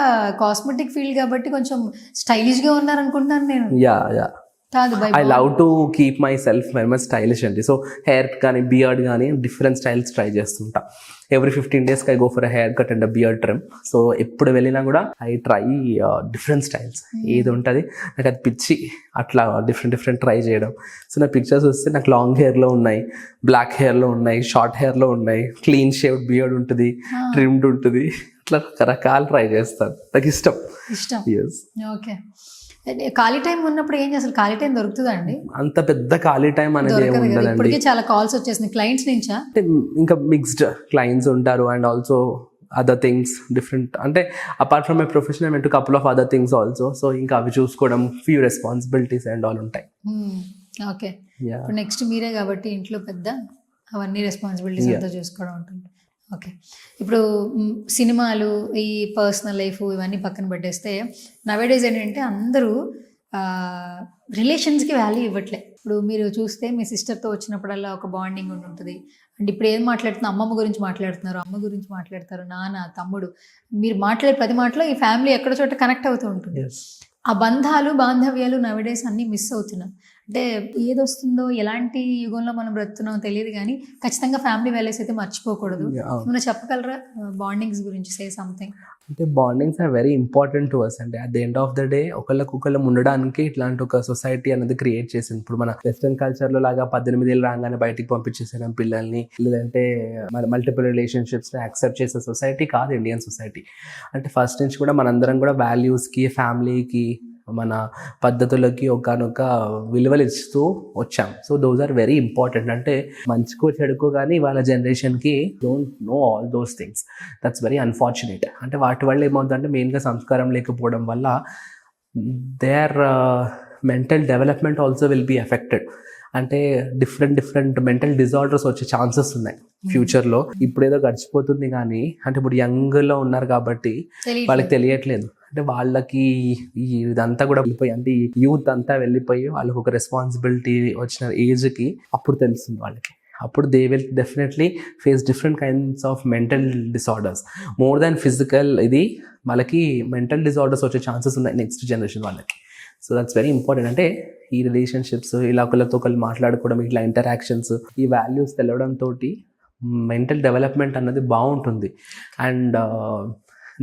కాస్మెటిక్ ఫీల్డ్ కాబట్టి కొంచెం స్టైలిష్ గా ఉన్నారు అనుకుంటున్నాను నేను. Yeah yeah, I love to keep my self very much stylish అండి. సో హెయిర్ కానీ బియర్డ్ కానీ డిఫరెంట్ స్టైల్స్ ట్రై చేస్తుంటా. Every 15 days I go for a hair cut and a beard trim. So ఎప్పుడు వెళ్ళినా కూడా ఐ ట్రై డిఫరెంట్ స్టైల్స్. ఏది ఉంటుంది నాకు అది పిచ్చి, అట్లా డిఫరెంట్ ట్రై చేయడం. సో నా పిక్చర్స్ వస్తే నాకు లాంగ్ హెయిర్లో ఉన్నాయి, బ్లాక్ హెయిర్లో ఉన్నాయి, షార్ట్ హెయిర్లో ఉన్నాయి, క్లీన్ షేవ్డ్ బియర్డ్ ఉంటుంది, ట్రిమ్డ్ ఉంటుంది, అట్లా రకరకాలు ట్రై చేస్తాను. నాకు ఇష్టం. Yes. ఓకే. ఖాళీ టైం ఉన్నప్పుడు ఏం చేస్తారు? ఖాళీ టైం దొరుకుతుందా అండి? అంత పెద్ద ఖాళీ టైం అనేది ఏమి ఉండదండి. ఇప్పటికే చాలా కాల్స్ వచ్చేసింది క్లయింట్స్ నుంచా? అంటే ఇంకా మిక్స్డ్ క్లయింట్స్ ఉంటారు and also other things different. అంటే apart from my profession I meant to couple of other things also. So ఇంకా అవి చూసుకోవడం, ఫ్యూ రెస్పాన్సిబిలిటీస్ అండ్ ఆల్ ఉంటాయి. ఓకే. ఇప్పుడు నెక్స్ట్ మీరే కాబట్టి ఇంట్లో పెద్ద అవన్నీ రెస్పాన్సిబిలిటీస్ అంతా చూసుకోవడం ఉంటుంది. ఓకే. ఇప్పుడు సినిమాలు, ఈ పర్సనల్ లైఫ్ ఇవన్నీ పక్కన పెట్టేస్తే నవేడేస్ ఏంటంటే అందరూ రిలేషన్స్కి వాల్యూ ఇవ్వట్లే. ఇప్పుడు మీరు చూస్తే మీ సిస్టర్తో వచ్చినప్పుడల్లా ఒక బాండింగ్ ఉంటుంది. అంటే ఇప్పుడు ఏం మాట్లాడుతున్నా, అమ్మమ్మ గురించి మాట్లాడుతున్నారు, అమ్మ గురించి మాట్లాడతారు, నాన్న, తమ్ముడు, మీరు మాట్లాడే ప్రతి మాటలో ఈ ఫ్యామిలీ ఎక్కడో చోట కనెక్ట్ అవుతూ ఉంటుంది. ఆ బంధాలు, బాంధవ్యాలు నవేడేస్ అన్నీ మిస్ అవుతున్నాం. అంటే ఏదొస్తుందో, ఎలాంటి యుగంలో మనం బ్రతుకుతున్నామో తెలియదు, కానీ ఖచ్చితంగా ఫ్యామిలీ వాల్యూస్ అయితే మర్చిపోకూడదు. ఏమైనా చెప్పగలరా బాండింగ్స్ గురించి? Say something. అంటే bondings are very important to us. అంటే at the end of the day ఒకళ్ళకొకళ్ళం ఉండడానికి ఇట్లాంటి ఒక సొసైటీ అనేది క్రియేట్ చేసింది. ఇప్పుడు మన వెస్టర్న్ కల్చర్లో లాగా 18 ఏళ్ళు రాగానే బయటికి పంపించేసాం పిల్లల్ని, లేదంటే మల్టిపుల్ రిలేషన్షిప్స్ని యాక్సెప్ట్ చేసే సొసైటీ కాదు ఇండియన్ సొసైటీ. అంటే ఫస్ట్ నుంచి కూడా మనందరం కూడా వాల్యూస్కి, ఫ్యామిలీకి, మన పద్ధతులకి ఒకనొక విలువలు ఇస్తూ వచ్చాం. So those are very important. అంటే మంచికో చెడుకో కానీ వాళ్ళ జనరేషన్కి don't know all those things. That's very unfortunate. అంటే వాటి వల్ల ఏమవుతుందంటే మెయిన్గా సంస్కారం లేకపోవడం వల్ల their mental development also will be affected. అంటే డిఫరెంట్ మెంటల్ డిజార్డర్స్ వచ్చే ఛాన్సెస్ ఉన్నాయి ఫ్యూచర్లో. ఇప్పుడు ఏదో గడిచిపోతుంది కానీ, అంటే ఇప్పుడు యంగ్లో ఉన్నారు కాబట్టి వాళ్ళకి తెలియట్లేదు. అంటే వాళ్ళకి ఇదంతా కూడా వెళ్ళిపోయి, అంటే ఈ యూత్ అంతా వెళ్ళిపోయి వాళ్ళకి ఒక రెస్పాన్సిబిలిటీ వచ్చిన ఏజ్కి అప్పుడు తెలుస్తుంది వాళ్ళకి. అప్పుడు they will definitely face different kinds of mental disorders. More than physical, ఇది వాళ్ళకి మెంటల్ డిసార్డర్స్ వచ్చే ఛాన్సెస్ ఉన్నాయి నెక్స్ట్ జనరేషన్ వాళ్ళకి. So that's very important. అంటే ఈ రిలేషన్షిప్స్, ఇలా ఒకళ్ళతో ఒకళ్ళు మాట్లాడుకోవడం, ఇట్లా ఇంటరాక్షన్స్, ఈ వాల్యూస్ తెలవడంతో మెంటల్ డెవలప్మెంట్ అన్నది బాగుంటుంది. And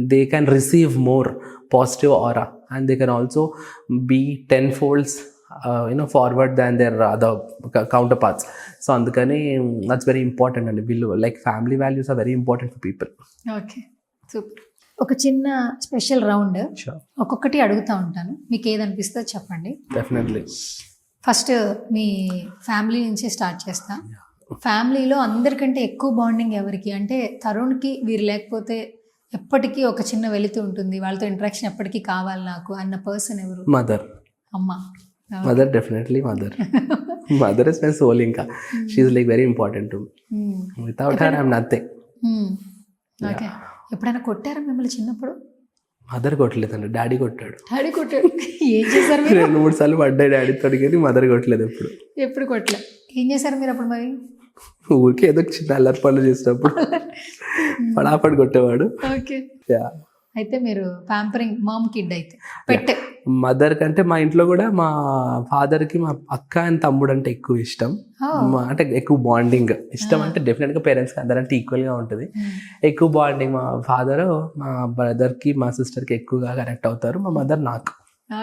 they can receive more positive aura and they can also be 10 folds forward than their other counterparts. So andukani that's very important and like family values are very important for people. Okay, super. ఒక చిన్న special round ఒక్కొక్కటి అడుగుతూ ఉంటాను, మీకు ఏదనిపిస్తే చెప్పండి. Definitely. First మీ family నుంచి start చేస్తా. ఫ్యామిలీలో అందరికంటే ఎక్కువ బాండింగ్ ఎవరికి? అంటే తరుణ్కి వీరు లేకపోతే ఎప్పటికీ ఒక చిన్న వెళుతూ ఉంటుంది, వాళ్ళతో ఇంటరాక్షన్ ఎప్పటికీ కావాలి నాకు అన్న పర్సన్ ఎవరు? మదర్. అమ్మ. Mother, definitely mother. Mother is my soul. ఇంకా she is like very important to me. Without her I am nothing. Okay. ఎప్పుడైనా కొట్టారా మిమ్మల్ని చిన్నప్పుడు? మదర్ కొట్టలేదండి, డాడీ కొట్టాడు. డాడీ కొట్టాడు. ఏం చేశారు మీరు? 2-3 సార్లు పడ్డాయి డాడీతో, కానీ మదర్ కొట్టలేదు ఎప్పుడు. ఎప్పుడు కొట్టలే. ఏం చేశారు మీరు అప్పుడు మరి? ఊరికే ఏదో చిన్న అల్లరి పనులు చేసినప్పుడు పడాపడి కొట్టేవాడు. ఓకే. అయితే మీరు ప్యాంపరింగ్ మామ్ కిడ్ అయితే పెట్టే. మదర్ కంటే మా ఇంట్లో కూడా మా ఫాదర్కి మా అక్క అండ్ తమ్ముడు అంటే ఎక్కువ ఇష్టం. అంటే ఎక్కువ బాండింగ్ ఇష్టం అంటే డెఫినెట్గా పేరెంట్స్కి అందరంటే ఈక్వల్గా ఉంటుంది. ఎక్కువ బాండింగ్ మా ఫాదర్ మా బ్రదర్కి మా సిస్టర్కి ఎక్కువగా కనెక్ట్ అవుతారు, మా మదర్ నాకు.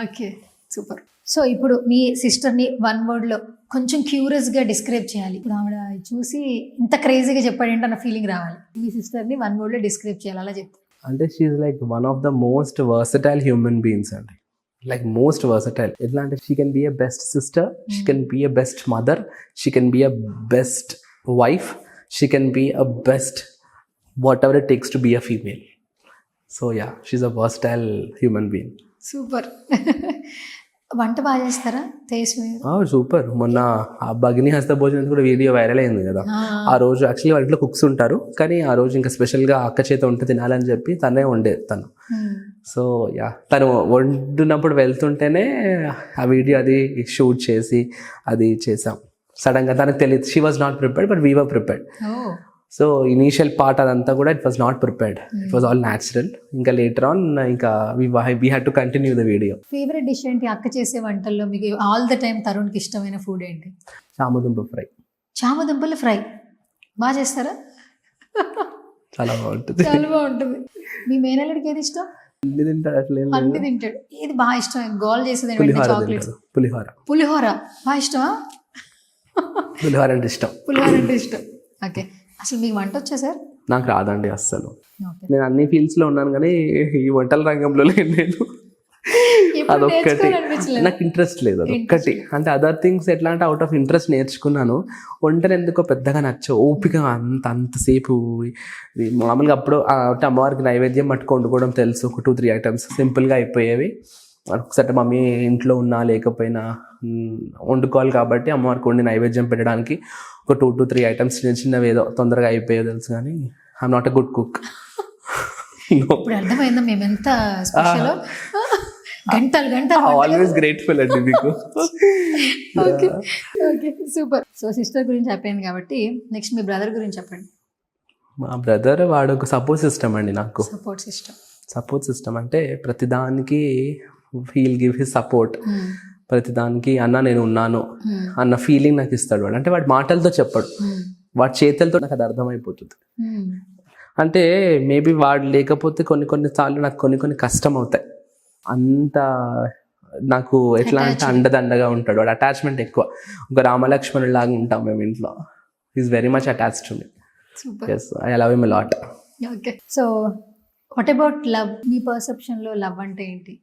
Okay, super. సో ఇప్పుడు మీ సిస్టర్ని 1 wordలో కొంచెం క్యూరియస్గా డిస్క్రైబ్ చేయాలి. ఇప్పుడు ఆవిడ చూసి ఇంత క్రేజీగా చెప్పాడంటే అన్న ఫీలింగ్ రావాలి. మీ సిస్టర్ని 1 wordలో డిస్క్రైబ్ చేయాలి, అలా చెప్తాను. అంటే she's like one of the most versatile human beings అండి. Like most versatile. ఎట్లా అంటే she can be a best sister, she can be a best mother, she can be a best wife, she can be a best whatever it takes to be a female. So yeah, she's a versatile human being. Super. వంట బాగా చేస్తారా తేజ్ మీరు? Super. మొన్న ఆ భగిని హస్త భోజనం కూడా video viral అయింది కదా. ఆ రోజు యాక్చువల్లీ వాళ్ళ ఇంట్లో కుక్స్ ఉంటారు, కానీ ఆ రోజు ఇంకా స్పెషల్గా అక్క చేత వంట తినాలని చెప్పి తనే వండేది తను. సో యా, తను వండినప్పుడు వెళ్తుంటేనే ఆ వీడియో అది షూట్ చేసి అది చేసాం. సడన్గా తనకు తెలియదు, she was not prepared but we were prepared. So initial part అదంతా కూడా it was not prepared, it was all natural. ఇంకా లేటర్ ఆన్ ఇంకా we had to continue the video. Favourite dish ఏంటి అక్క చేసే వంటల్లో? మీకు ఆల్ ద టైమ్ తరుణ్కి ఇష్టమైన ఫుడ్ ఏంటి? చామదుంప ఫ్రై. చామదుంపల ఫ్రై బాగా చేస్తారా? చాలా బాగుంటుంది. చాలా బాగుంటుంది. మీ మేనల్లుడికి ఏది ఇష్టం? అన్ని తింటాడు, అట్లా అన్ని తింటాడు. ఏది బాగా ఇష్టం? గోల్ చేసేది చాక్లెట్స్. పులిహోర. పులిహోర బాగా ఇష్టమా? పులిహోర అంటే ఇష్టం. పులిహోర అంటే ఇష్టం. ఓకే. అసలు మీకు వంట వచ్చా సార్? నాకు రాదండి అస్సలు. నేను అన్ని ఫీల్డ్స్లో ఉన్నాను కానీ ఈ వంటల రంగంలో నేను అదొక్కటి నాకు ఇంట్రెస్ట్ లేదు. అదొక్కటి అంటే అదర్ థింగ్స్ ఎట్లా అంటే అవుట్ ఆఫ్ ఇంట్రెస్ట్ నేర్చుకున్నాను. వంటలు ఎందుకో పెద్దగా నచ్చవు. ఓపిక అంతసేపు మామూలుగా అప్పుడు అంటే అమ్మవారికి నైవేద్యం పట్టుకు వండుకోవడం తెలుసు, ఒక 2-3 ఐటమ్స్ సింపుల్గా అయిపోయేవి. ఒకసారి మమ్మీ ఇంట్లో ఉన్నా లేకపోయినా వండుకోవాలి కాబట్టి అమ్మవారికి వండి నైవేద్యం పెట్టడానికి ఒక 2-3 ఐటమ్స్ చిన్న చిన్నవి ఏదో తొందరగా అయిపోయేది తెలుసు, కానీ I'm not a good cook. ఇప్పుడు అర్థమైందా మేము ఎంత స్పెషల్? గంటలు ఆల్వేస్ గ్రేట్ఫుల్ అండి మీకు. Okay okay, super. So sister గురించి అయిపోయింది కాబట్టి నెక్స్ట్ మీ బ్రదర్ గురించి చెప్పండి. మా బ్రదర్ వాడు ఒక సపోర్ట్ సిస్టమ్ అండి నాకు. సపోర్ట్ సిస్టమ్ అంటే ప్రతిదానికి హీల్ గివ్ హిస్ సపోర్ట్. ప్రతిదానికి అన్న నేను ఉన్నాను అన్న ఫీలింగ్ నాకు ఇస్తాడు వాడు. అంటే వాడి మాటలతో చెప్పాడు, వాడి చేతులతో నాకు అది అర్థమైపోతుంది. అంటే మేబీ వాడు లేకపోతే కొన్ని సార్లు నాకు కొన్ని కష్టం అవుతాయి. అంత నాకు ఎట్లా అంటే అండదండగా ఉంటాడు వాడు. అటాచ్మెంట్ ఎక్కువ, ఒక రామలక్ష్మణుడు లాగా ఉంటాం మేము ఇంట్లో. Is very much attached to me. Yes, I love him a lot. Okay. So, what about love? మీ పర్సెప్షన్లో లవ్ అంటే ఏంటి?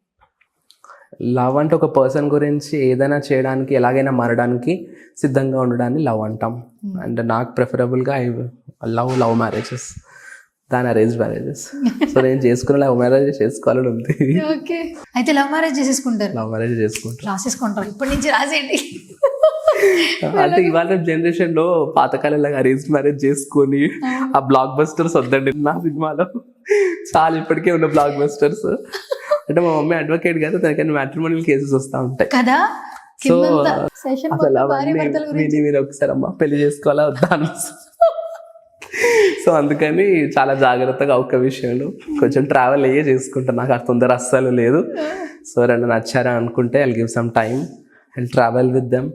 లవ్ అంటే ఒక పర్సన్ గురించి ఏదైనా చేయడానికి, ఎలాగైనా మారడానికి సిద్ధంగా ఉండడాన్ని లవ్ అంటాం. అండ్ నాకు ప్రిఫరబుల్గా ఐ లవ్ మ్యారేజెస్ దాని అరేంజ్ మ్యారేజెస్. సో నేను చేసుకున్న లవ్ మ్యారేజ్ చేసుకోవాలని ఉంది. ఓకే, అయితే లవ్ మ్యారేజ్ చేసేసుకుంటారు? లవ్ మ్యారేజ్ చేసుకుంటారు. రాసేసుకుంటారు ఇప్పటి నుంచి, రాసేయండి. అంటే ఇవాళ జనరేషన్ లో పాతకాలంలాగా అరేంజ్ మ్యారేజ్ చేసుకొని ఆ బ్లాక్ బస్టర్స్ వద్దండి. నా సినిమాలో చాలా ఇప్పటికే ఉన్న బ్లాక్ బస్టర్స్. అంటే మా మమ్మీ అడ్వకేట్ కదా, దానికన్నా మ్యాట్రిమోనియల్ కేసెస్ వస్తూ ఉంటాయి కదా. సో అసలు అవన్నీ మీరు ఒకసారి అమ్మ పెళ్లి చేసుకోవాలా వద్దా. సో అందుకని చాలా జాగ్రత్తగా ఒక్క విషయంలో కొంచెం ట్రావెల్ అయ్యే చేసుకుంటాను. నాకు ఆ తొందర అస్సలు లేదు. సో రెండు నచ్చారా అనుకుంటే I'll give some time and travel with them,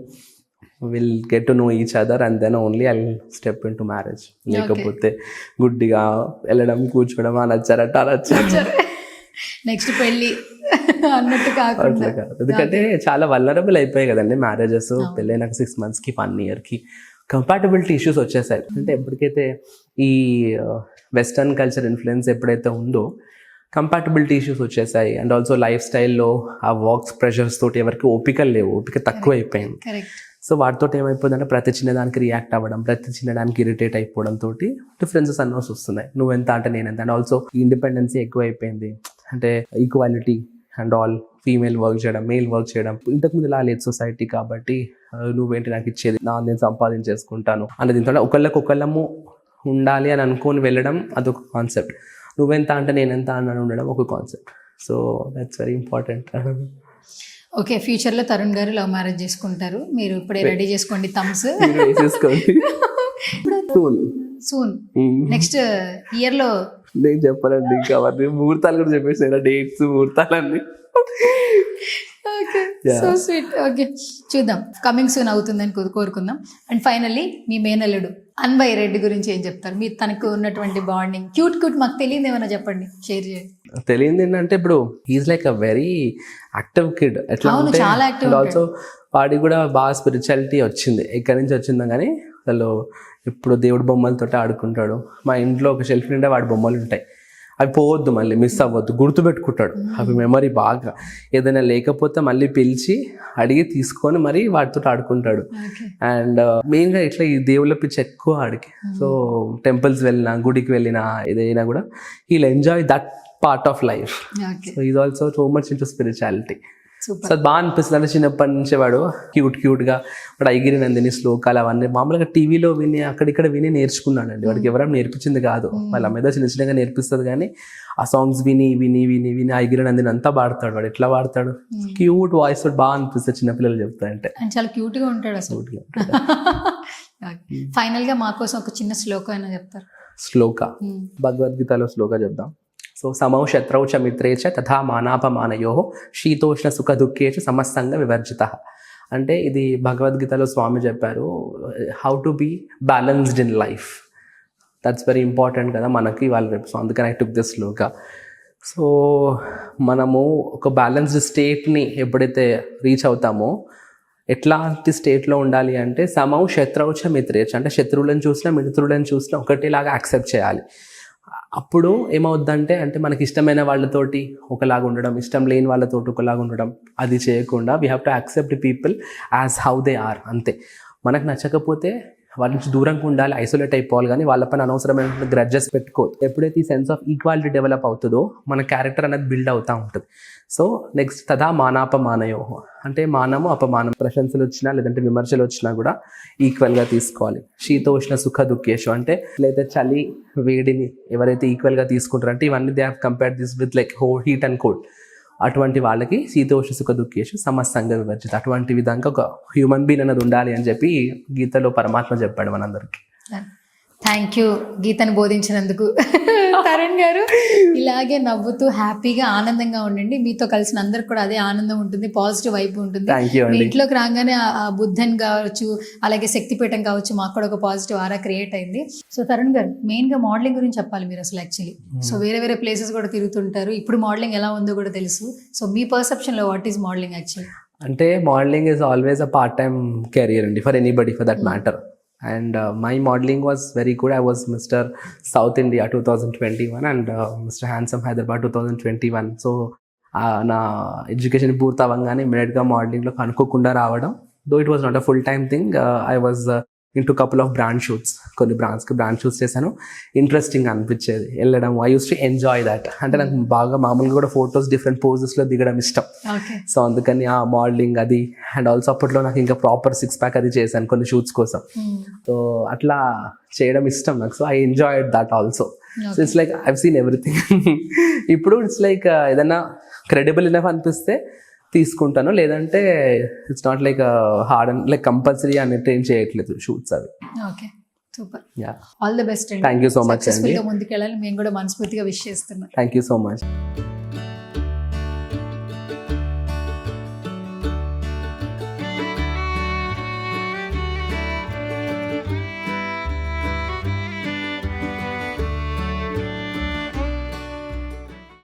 will get to know each other and then only I'll step into marriage. లేకపోతే గుడ్డిగా వెళ్ళడం, కూర్చోవడం, నచ్చారట నచ్చారు నెక్స్ట్ పెళ్ళి అన్నట్టు కాకుండా. ఎందుకంటే చాలా వల్నరబుల్ అయిపోయాయి కదండి మ్యారేజెస్. పెళ్ళైనాక 6 monthsకి 1 yearకి కంపాటబిలిటీ ఇష్యూస్ వచ్చేసాయి. అంటే ఎప్పటికైతే ఈ వెస్టర్న్ కల్చర్ ఇన్ఫ్లుయెన్స్ ఎప్పుడైతే ఉందో కంపాటబిలిటీ ఇష్యూస్ వచ్చేసాయి. అండ్ ఆల్సో లైఫ్ స్టైల్లో ఆ వర్క్స్ ప్రెషర్స్ తోటి ఎవరికి ఓపిక లేవు, ఓపిక తక్కువ అయిపోయింది. సో వాటితో ఏమైపోతుందంటే ప్రతి చిన్నదానికి రియాక్ట్ అవ్వడం, ప్రతి చిన్నదానికి ఇరిటేట్ అయిపోవడం తోటి డిఫరెన్సెస్ అన్నోస్ వస్తున్నాయి. నువ్వెంత అంటే నేనెంత. అండ్ ఆల్సో ఇండిపెండెన్సీ ఎక్కువ అయిపోయింది. అంటే equality and all, female work చేయడం, మేల్ వర్క్ చేయడం. ఇంతకుముందు ఇలా లేదు సొసైటీ. కాబట్టి నువ్వేంటి నాకు ఇచ్చేది, నేను సంపాదించేసుకుంటాను అన్నది. ఒకళ్ళము ఉండాలి అని అనుకొని వెళ్ళడం అదొక కాన్సెప్ట్, నువ్వెంత అంటే నేనెంత అని ఉండడం ఒక concept. So that's very important. Okay, ఫ్యూచర్లో తరుణ్ గారు లవ్ మ్యారేజ్ చేసుకుంటారు, మీరు ఇప్పుడే రెడీ చేసుకోండి థమ్స్. వేసేసుకోండి సూన్ నెక్స్ట్ ఇయర్లో. నేను చెప్పాలండి ఇంకా అవన్నీ ముహూర్తాలు కూడా చెప్పేసాను, డేట్స్ ముహూర్తాలన్నీ. Okay, so sweet. ఓకే, చూద్దాం, కమింగ్ సూన్ అవుతుందని కోరుకుందాం. అండ్ ఫైనల్లీ మీ మేనల్లుడు అన్వయ్ రెడ్డి గురించి ఏం చెప్తారు? మీ తనకు ఉన్నటువంటి బాండింగ్ క్యూట్ మాకు తెలియదు, ఏమైనా చెప్పండి, షేర్ చేయండి. తెలియంది ఏంటంటే ఇప్పుడు is like a very active kid. ఎట్లా అవును, అంటే చాలా active ఆల్సో వాడికి కూడా బాగా స్పిరిచువాలిటీ వచ్చింది. ఎక్కడి నుంచి వచ్చిందో కానీ అసలు ఇప్పుడు దేవుడి బొమ్మలతో ఆడుకుంటాడు. మా ఇంట్లో ఒక షెల్ఫ్ నిండా వాడి బొమ్మలు ఉంటాయి, అవి పోవద్దు, మళ్ళీ మిస్ అవ్వద్దు, గుర్తుపెట్టుకుంటాడు. అవి మెమరీ బాగా, ఏదైనా లేకపోతే మళ్ళీ పిలిచి అడిగి తీసుకొని మరి వాటితో ఆడుకుంటాడు. అండ్ మెయిన్గా ఇట్లా ఈ దేవుళ్ళ పిచ్చి ఎక్కువ ఆడికి. సో టెంపుల్స్ వెళ్ళినా, గుడికి వెళ్ళినా, ఏదైనా కూడా he'll enjoy that part of life. So is also so much into spirituality. So అది బాగా అనిపిస్తుంది. అంటే చిన్నప్పటి నుంచి వాడు క్యూట్గా వాడు ఐగిరి నందిని శ్లోకాలు అవన్నీ మామూలుగా టీవీలో విని అక్కడిక్కడ విని నేర్చుకున్నాడండి. వాడికి ఎవరైనా నేర్పించింది కాదు, వాళ్ళ మీద చిన్నగా నేర్పిస్తుంది. కానీ ఆ సాంగ్స్ విని విని విని విని ఐగిరి నందిని అంతా పాడతాడు. వాడు ఎట్లా పాడతాడు, క్యూట్ వాయిస్ తోటి బాగా అనిపిస్తుంది చిన్నపిల్లలు చెప్తారంటే. అండ్ చాలా క్యూట్గా ఉంటాడు అసలు. ఫైనల్గా మా కోసం ఒక చిన్న శ్లోకం అయినా చెప్తారు. శ్లోక భగవద్గీతలో శ్లోక చెప్దాం. సో సమౌ శత్రౌ చ మిత్రే చ తథా మానాపమానయో శీతోష్ణ సుఖ దుఃఖేషు సమస్తంగ వివర్జిత. అంటే ఇది భగవద్గీతలో స్వామి చెప్పారు, how to be balanced in life. That's very important కదా మనకి వాళ్ళు రేపు. సో అందుకని I took this shloka. So మనము ఒక బ్యాలెన్స్డ్ స్టేట్ని ఎప్పుడైతే రీచ్ అవుతామో, ఎట్లాంటి స్టేట్లో ఉండాలి అంటే సమౌ శత్రౌ చ మిత్రే చ, అంటే శత్రువులను చూసినా మిత్రులను చూసినా ఒకటేలాగా యాక్సెప్ట్ చేయాలి. అప్పుడు ఏమవుద్దంటే అంటే మనకి ఇష్టమైన వాళ్ళతోటి ఒకలాగా ఉండడం, ఇష్టం లేని వాళ్ళతోటి ఒకలాగా ఉండడం, అది చేయకుండా we have to accept people as how they are. అంతే. మనకు నచ్చకపోతే వాళ్ళ నుంచి దూరంగా ఉండాలి, ఐసోలేట్ అయిపోవాలి. కానీ వాళ్ళపైన అనవసరమైన గ్రడ్జెస్ పెట్టుకోవద్దు. ఎప్పుడైతే ఈ సెన్స్ ఆఫ్ ఈక్వాలిటీ డెవలప్ అవుతుందో మన క్యారెక్టర్ అనేది బిల్డ్ అవుతూ ఉంటుంది. సో నెక్స్ట్ తథా మానాపమానయో, అంటే మానము అపమానం, ప్రశంసలు వచ్చినా లేదంటే విమర్శలు వచ్చినా కూడా ఈక్వల్గా తీసుకోవాలి. శీతోష్ణ సుఖ దుఃఖేషు, అంటే లేదా చలి వేడిని ఎవరైతే ఈక్వల్గా తీసుకుంటారో, అంటే ఇవన్నీ they have compared this with like heat and cold. అటువంటి వాళ్ళకి శీతోష్ణ సుఖ దుఃఖేషు సమస్తంగ వివర్జిత. అటువంటి విధంగా ఒక హ్యూమన్ బీయింగ్ అనేది ఉండాలి అని చెప్పి గీతలో పరమాత్మ చెప్పాడు మనందరికీ. థ్యాంక్ యూ గీతను బోధించినందుకు తరుణ్ గారు. ఇలాగే నవ్వుతూ హ్యాపీగా ఆనందంగా ఉండండి. మీతో కలిసిన అందరికి కూడా అదే ఆనందం ఉంటుంది, పాజిటివ్ వైపు ఉంటుంది. మీ ఇంట్లోకి రాగానే ఆ బుద్ధన్ కావచ్చు, అలాగే శక్తిపీఠం కావచ్చు, మాకు కూడా ఒక పాజిటివ్ ఆరా క్రియేట్ అయింది. సో తరుణ్ గారు, మెయిన్గా మోడలింగ్ గురించి చెప్పాలి మీరు అసలు. యాక్చువల్లీ సో వేరే ప్లేసెస్ కూడా తిరుగుతుంటారు, ఇప్పుడు మోడలింగ్ ఎలా ఉందో కూడా తెలుసు. సో మీ పర్సెప్షన్లో వాట్ ఈస్ మోడలింగ్ యాక్చువల్లీ? అంటే modeling is always a part time career అండి, for anybody for that matter. And my modeling was very good. I was Mr. South India 2021 and Mr. Handsome Hyderabad 2021. So నా education పూర్తి అవ్వగానే ఇమీడియట్గా మోడలింగ్లో అనుకోకుండా రావడం. Though it was not a full time thing. I was into couple of brand shoots, కొన్ని బ్రాండ్స్కి brand shoots చేశాను. Interesting అనిపించేది వెళ్ళడం. I use to enjoy that. అంటే నాకు బాగా మామూలుగా కూడా ఫొటోస్ డిఫరెంట్ పోజెస్లో దిగడం ఇష్టం. సో అందుకని ఆ మోడలింగ్ అది. అండ్ ఆల్సో అప్పట్లో నాకు ఇంకా ప్రాపర్ 6-pack అది చేశాను కొన్ని షూట్స్ కోసం. సో అట్లా చేయడం ఇష్టం నాకు. So I enjoyed that also. So it's like I've seen everything. ఇప్పుడు ఇట్స్ లైక్ ఏదైనా క్రెడిబుల్ ఇనఫ్ అనిపిస్తే తీసుకుంటాను, లేదంటే it's not like hard and like compulsory అని ట్రైన్ చేయట్లేదు షూట్స్ అవి. Okay, super. All the best. Thank you so much అండి. ముందుకెళ్ళాలి మేము కూడా మనస్ఫూర్తిగా విష్ చేస్తున్నాం. Thank you so much.